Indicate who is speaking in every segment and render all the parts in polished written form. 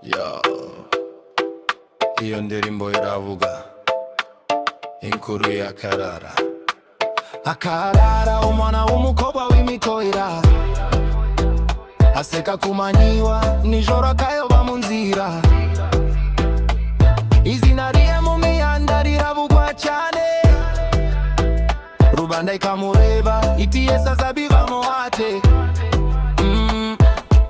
Speaker 1: Yo, iyo ndirimbo iravuga inkuru y'akarara. Akarara umwana w'umukobwa w'imikoira, aseka kumanywa nijoro akayoba mu nzira. Izina riye mu mihanda riravugwa cyane, rubanda ikamureba iti yesaza bivamo ate.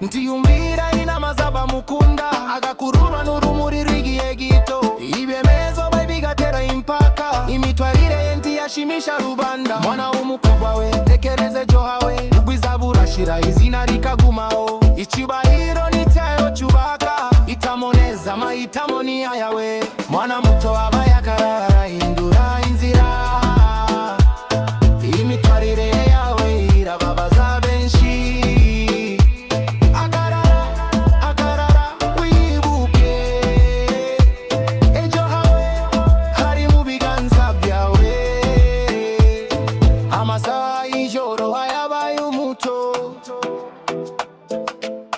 Speaker 1: Ntiyumvira inama z'abamukunda, agakururwa n'urumuri rw'igihe gito. Ibyemezo bye bigatera impaka, imitwarire ye ntiyashimisha rubanda. Mwana w'umukobwa we tekereze ejo hawe, ugwiza burashira izina rikagumaho. Icyubahiro ni cyayo cyubaka, hitamo neza amahitamo ni ayawe. Mwana muto wabaye akarara, hindura inzira. Imitwarire yawe irababaza benshi. Amasaha y'ijoro hayabaye umuto,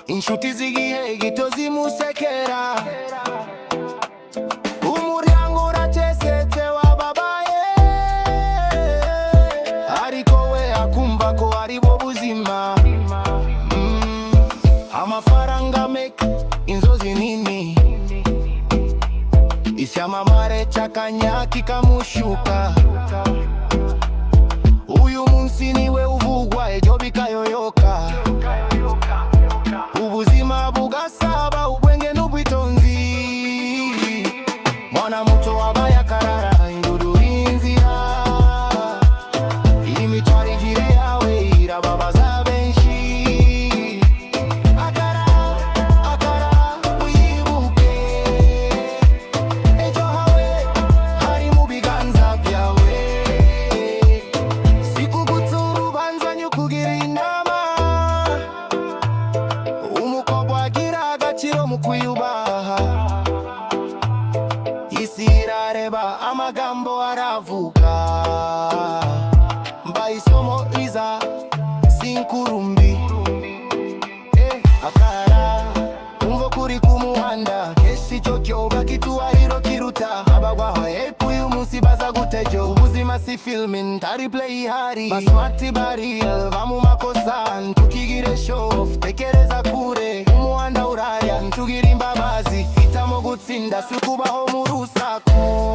Speaker 1: inshuti z'igihe gito zimusekera. Umuryango uratesetse wababaye, ariko we akumva ko ari bo buzima. Amafaranga make inzozi nini, icyamamare cy'akanya kikamushuka. Uyu munsi niwe uvugwa, ejo bikayoyoka. Ubuzima bugasaba ubwenge n'ubwitonzi. Mwana muto wabaye akarara, hindura inzira. Imitwarire yawe irababaza benshi. Akarara wibuke, ejo hawe hari mu biganza byawe. Kugira inama, umukobwa agira agaciro mu kwiyubaha. Isi irareba amagambo aravuga, mbaye isomo riza sinkurumbi. Akarara umva kuri ku muhanda, kesi cyo cyoba kituahiro kiruta. Abagwaho hepfo uyu munsi baza gutejo. Ubuzima si filimi ntari play hari, basmati bari va mu makosa. Ntukigire show off, tekereza kure. Umuhanda uraya ntugire imbabazi, hitamo gutsinda si kubaho mu rusaku.